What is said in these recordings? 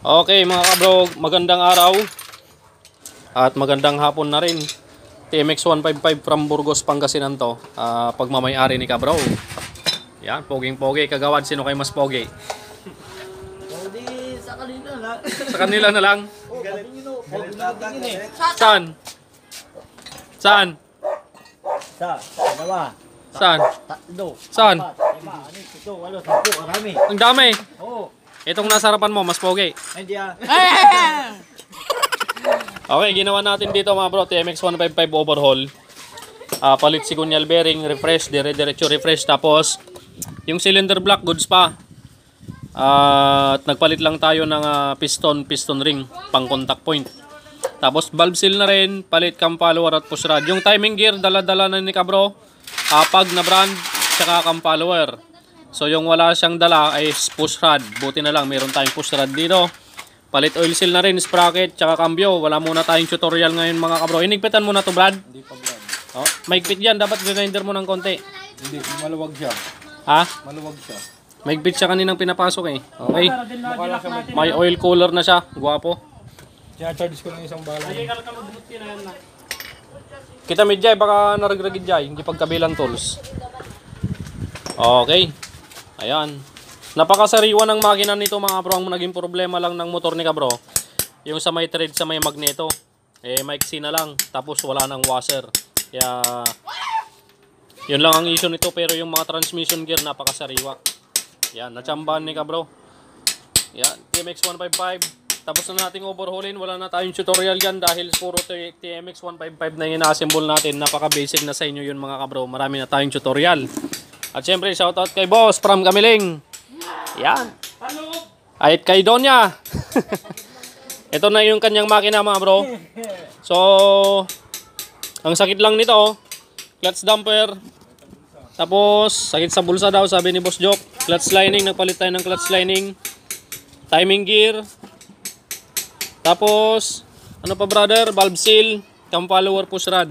Okay mga kabro, magandang araw at magandang hapon na rin. TMX 155 from Burgos, Pangasinan to. Pagmamay-ari ni kabro. Yan, poging-pogi. Kagawad, sino kayo mas pogi? Sa kanila lang. Sa kanila na lang? Saan? Saan? Dalawa. Saan? Tatlo. Saan? 4, 5, 6, 7, 8, 10, karami. Ang dami. Oo. Itong nasa harapan mo, mas pogi. Hindi ah. Okay, ginawa natin dito mga bro, TMX 155 overhaul. Palit sigunyal bearing, refresh, dire-diretso refresh. Tapos, yung cylinder block, goods pa. At nagpalit lang tayo ng piston ring, pang contact point. Tapos, valve seal na rin, palit cam follower at push rod. Yung timing gear, dala-dala na ni kabro. Pag na brand, tsaka cam follower. So, yung wala siyang dala ay push rod. Buti na lang, meron tayong push rod dito. Palit oil seal na rin, sprocket, tsaka cambio. Wala muna tayong tutorial ngayon mga kabro. Hinigpitan mo na to, Brad? Hindi pa brand. Oh, maigpit yan. Dapat grinder mo ng konti. Hindi, maluwag siya. Ha? Maluwag siya. Maigpit siya kaninang pinapasok eh. Okay. May oil cooler na siya. Guwapo. Charge ko lang isang bala. Kita medjay, baka naragragid jay. Hindi pagkabilang tools. Okay. Ayan. Napakasariwa ng makina nito mga bro. Ang naging problema lang ng motor ni kabro, yung sa may thread sa may magneto. Maiksi na lang. Tapos wala nang washer. Kaya yun lang ang issue nito. Pero yung mga transmission gear napakasariwa. Yan. Natsambahan ni kabro. Yan. TMX 155. Tapos na nating overhaulin. Wala na tayong tutorial yan dahil puro TMX 155 na ina-assemble natin. Napaka-basic na sa inyo yun mga kabro. Marami na tayong tutorial. At syempre, shoutout kay Boss from Kamiling. Yan. At kay Donya. Ito na yung kanyang makina mga bro. So, ang sakit lang nito, clutch damper. Tapos, sakit sa bulsa daw, sabi ni Boss Joke. Clutch lining, nagpalit tayo ng clutch lining. Timing gear. Tapos, ano pa brother? Valve seal, cam follower, push rod.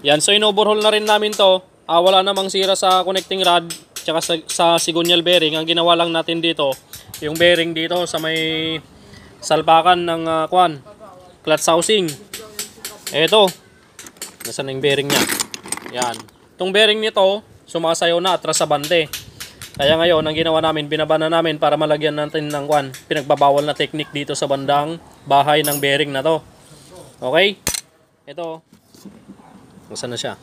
Yan, so in-overhaul na rin namin to. Wala namang sira sa connecting rod tsaka sa sigunyal bearing. Ang ginawa lang natin dito, yung bearing dito sa may salpakan ng clutch housing. Eto, nasaan yung bearing nya? Yan. Itong bearing nito, sumasayaw na atras sa bante. Kaya ngayon, ang ginawa namin, binaba na namin para malagyan natin ng pinagbabawal na technique dito sa bandang bahay ng bearing na to. Okay? Ito. Nasaan na siya?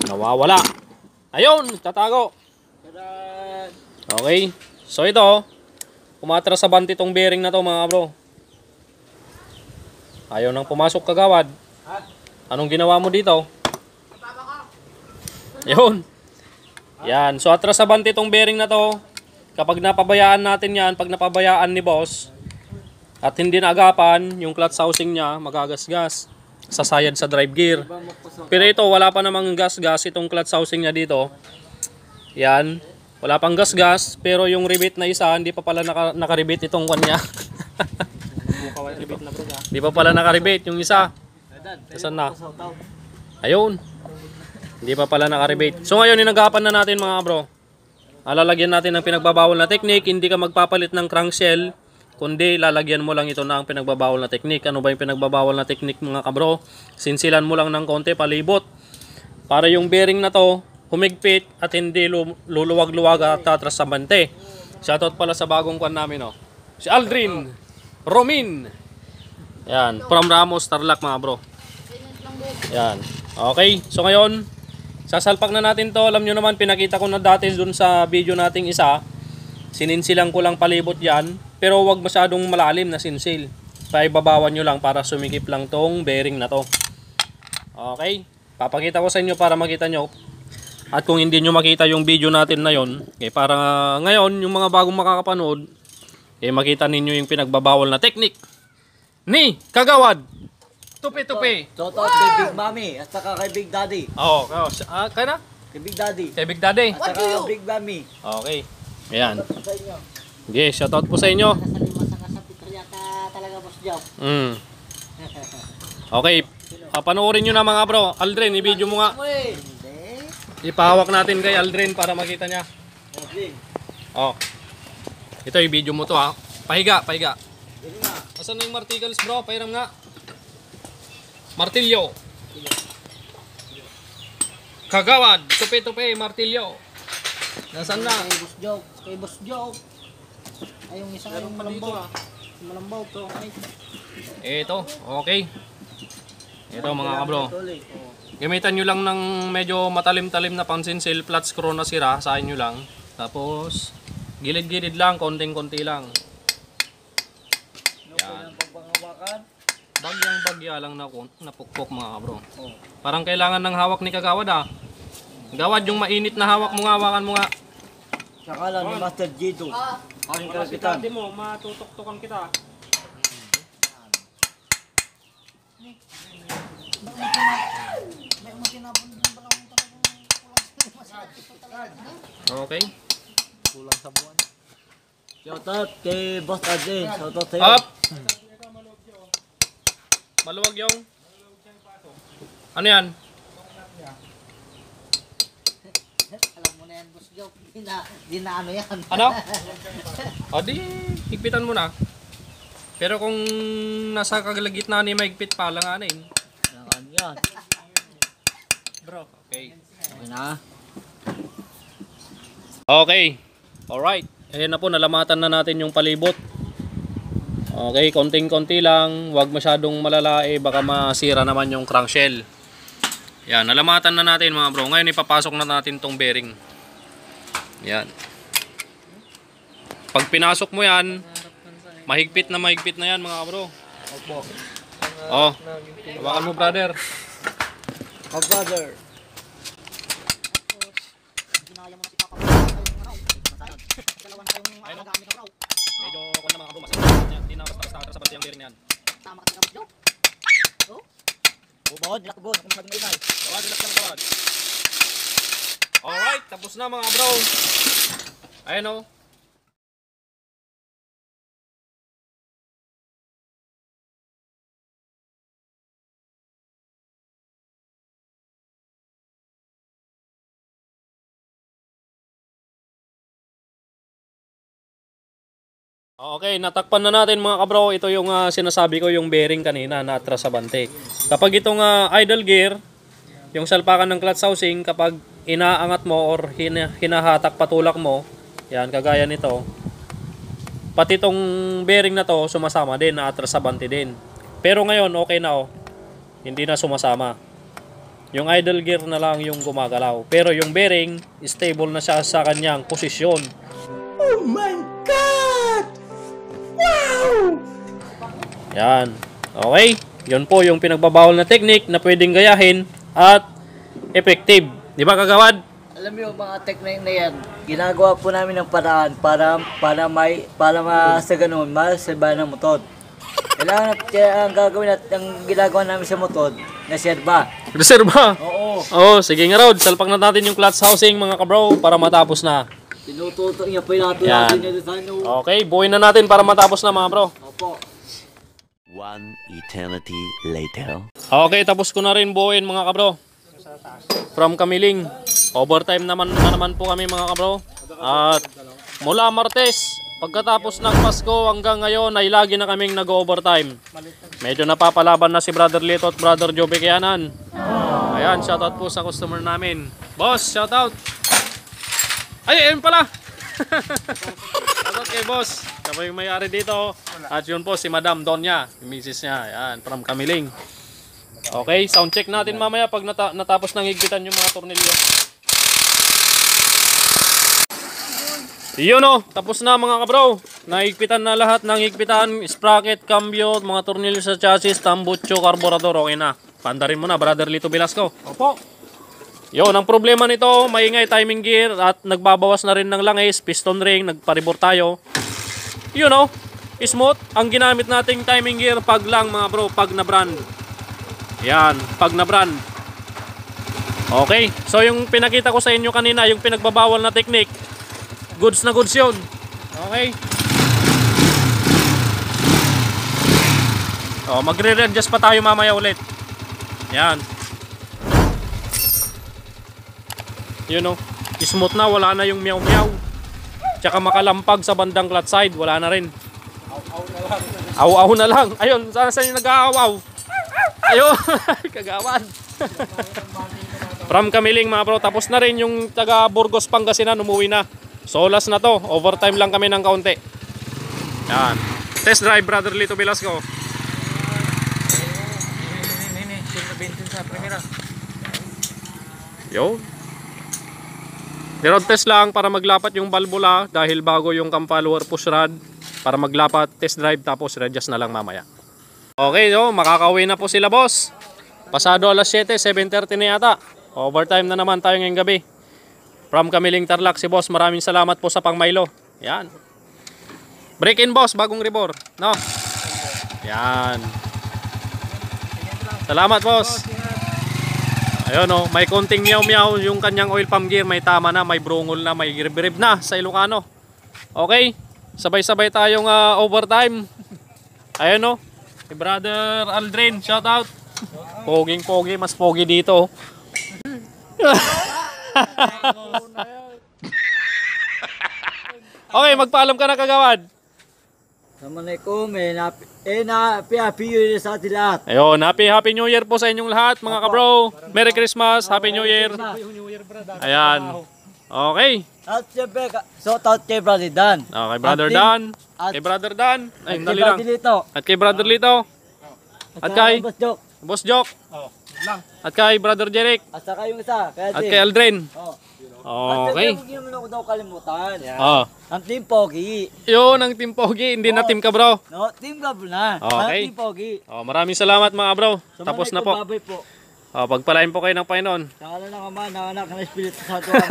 Nawawala. Ayun, tatago. Okay. So ito, umatras sa bante itong bearing na to mga bro. Ayaw nang pumasok kagawad. Anong ginawa mo dito? Ayun. Yan. So atras sa bante itong bearing na to. Kapag napabayaan natin yan, pag napabayaan ni boss at hindi naagapan, yung clutch housing niya magagasgas. Sasayad sa drive gear. Pero ito, wala pa namang gas-gas itong clutch housing niya dito. Yan. Wala pang gas-gas. Pero yung rivet na isa, hindi pa pala nakaribit itong kanya. Hindi pa pala nakaribit yung isa. Saan na? Ayun. Hindi pa pala nakaribit. So ngayon, inagapan na natin mga bro. Lalagyan natin ng pinagbabawal na technique. Hindi ka magpapalit ng crankshell, kundi lalagyan mo lang ito na ang pinagbabawal na technique. Ano ba yung pinagbabawal na technique mga kabro? Sinsilan mo lang ng konti, palibot. Para yung bearing na to, humigpit at hindi luluwag-luwag at tatras sa bante. Shoutout pala sa bagong kwan namin. Oh. Si Aldrin Romin. Yan. From Ramos, Tarlac mga bro. Yan. Okay. So ngayon, sasalpak na natin to. Alam nyo naman, pinakita ko na dati dun sa video nating isa. Sininsilang ko lang palibot yan. Pero wag masyadong malalim na sinsil. Paibabawan nyo lang para sumikip lang tong bearing na to. Okay? Papakita ko sa inyo para makita nyo. At kung hindi nyo makita yung video natin na yon, para ngayon, yung mga bagong makakapanood, makita ninyo yung pinagbabawal na technique ni Kagawad. Tupi-tupi. Shoutout kay Big Mami at saka kay Big Daddy. Oo. Kaya na? Kay Big Daddy. Kay Big Daddy. At saka Big Mami. Okay. Ayan. Sa inyo. Okay, shoutout po sa inyo. Talaga Boss Job. Okay. Panoorin nyo na mga bro. Aldrin, i-video mo nga. Ipahawak natin kay Aldrin para makita niya. Oh. Ito, i-video mo to ha. Pahiga, pahiga. Pwede na. Asan na yung martigals bro? Pairam nga. Martilyo. Kagawad, tupi-tupi, martilyo. Nasaan na? Kay Boss Joe. Kay Boss Joe. Ay, yung isa yung malambaw. Malambaw to. Ito, okay. Ito mga kabro. Gamitan nyo lang ng medyo matalim-talim na pansinsil, flat screw na sira, sahin nyo lang. Tapos, gilid-gilid lang, konting-konti lang. Yan. Bagyang-bagya lang na napukpok mga kabro. Parang kailangan ng hawak ni Kagawad ah. Gawad yung mainit na hawak mo nga, hawakan mo nga. Saka lang ni Master Gito. Ang kapitan. mo, matutok-tokan kita. Okay. Kulang sa buwan. Shoutout kay Boss Arjen. Shoutout sa'yo. Up! Maluwag yung... Ano yan? Alam mo na yan, Boss Joe. Di na ano yan. Ano? O di, higpitan mo na. Pero kung nasa kalagitnaan ni maigpit pa, langanin. Ano yan? Bro, okay. Okay na. Okay. Alright. Ayan na po, nalamatan na natin yung palibot. Okay, konting-konti lang. Huwag masyadong malalae, baka masira naman yung crankshell. Yan, nalamatan na natin mga bro. Ngayon ipapasok na natin tong bearing. Yan. Pag pinasok mo yan, mahigpit na yan mga bro. Opo. Oh, hawakan mo brother. Oh, brother. Medyo kung na mga bro, masira yan. Hindi na basta-basta sa basta yung bearing na yan. Tama ka Boss Joe. Oh. Bubod, lakbod. Ako magmainay. Tawad, relax lang tawad. Alright, tapos na mga bro. Ayan o. Okay, natakpan na natin mga kabro. Ito yung sinasabi ko, yung bearing kanina na atras sa bante. Kapag itong idle gear, yung salpakan ng clutch housing, kapag inaangat mo or hinahatak patulak mo, yan, kagaya nito, pati itong bearing na to sumasama din, na atras sa bante din. Pero ngayon, okay na oh. Hindi na sumasama. Yung idle gear na lang yung gumagalaw. Pero yung bearing, stable na siya sa kanyang posisyon. Oh my God! Wow! Yan. Okay. Yun po yung pinagbabawal na technique na pwedeng gayahin at effective. Di ba Kagawad? Alam mo yung mga technique na yan, ginagawa po namin ng paraan para sa ganun, maserba ng motor. Kailangan ang gagawin at ang ginagawa namin sa motor, na serba. Reserva. Oo. Oh, sige nga Rod. Salpak na natin yung clutch housing mga kabro para matapos na. Tinututo niya po yung Yan. niya sa ano. Okay, buuin na natin para matapos na mga bro. Opo. One eternity later. Okay, tapos ko na rin buuin mga kabro. From Kamiling. Overtime naman po kami mga kabro. At mula Martes, pagkatapos ng Pasko hanggang ngayon ay lagi na kaming nag-overtime. Medyo napapalaban na si Brother Lito at Brother Jobe Kianan. Ayan, shoutout po sa customer namin. Boss, shoutout. Ay, ayun pala. Shoutout kay boss. Siya po yung may-ari dito. At yun po si Madam Donya, yung misis niya. Ayan, from Kamiling. Okay, sound check natin mamaya pag natapos nang higpitan yung mga tornilyo. Yun o, tapos na mga kabro. Nahigpitan na lahat ng higpitan, sprocket, cambio, mga tornilyo sa chassis, tambucho, carburetor. Okay na. Pandarin mo na, Brother Lito Velasco. Opo. Yun, ang problema nito, maingay timing gear at nagbabawas na rin ng langis, piston ring, nagparibor tayo. Yun o, smooth. Ang ginamit nating timing gear, pag lang mga bro, pag na brand. Yan, pag na brand. Okay, so yung pinakita ko sa inyo kanina, yung pinagbabawal na technique, goods na goods yun. Okay. O, magre-readjust pa tayo mamaya ulit. Yan. Yun o, smooth na, wala na yung meow meow. Tsaka makalampag sa bandang clutch side, wala na rin. Aw-aw na lang. Ayun, saan yung nag-aawaw? Ayun, kagawad. From Kamiling mga bro, tapos na rin yung taga Burgos Pangasinan, umuwi na. Solas na to, overtime lang kami ng kaunti. Yan. Test drive, Brother Lito Velasco. Yo. Road test lang para maglapat yung balbula dahil bago yung cam follower push rod para maglapat, test drive tapos readjust na lang mamaya. Okay, so makakauwi na po sila boss. Pasado alas 7, 7:30 na yata. Overtime na naman tayo ngayong gabi. From Kamiling Tarlac si boss, maraming salamat po sa pang-Milo. Yan. Break in boss, bagong rebor. No? Yan. Salamat boss. Ayun oh, may konting meow-meow yung kanyang oil pump gear, may tama na, may brungol na, may rib-rib na sa Ilocano. Okay, sabay-sabay tayong overtime. Ayun oh, si Brother Aldrin, shout out. Poging-pogi, mas pogi dito. Okay, magpaalam ka na kagawad. Assalamualaikum, happy New Year sa atin lahat. Ayun, happy New Year po sa inyong lahat mga kabro. Merry Christmas, Happy New Year. Ayan. Okay. At siyempre, shout out kay Brother Dan. Okay, Brother Dan. Kay Brother Dan. Ay, Kay dali lang. Brother Lito. At kay Brother Lito. At kay Boss Joke. Boss Jock. At kay Brother Jeric. At saka yung isa, kaya At kay Aldrin. Oh. Okay. At huwag naman ako daw kalimutan. Oh. Ang Team Pogi. Yun ang Team Pogi, hindi na Team Kabro. No, Team Gablo na. Okay. Ang Team Pogi. Oh, maraming salamat mga bro. Tapos na po. Babay po. Oh, pagpalain po kayo ng Panginoon. Sa ala ng Ama, ng Anak, ng Espiritu Santo. Amen.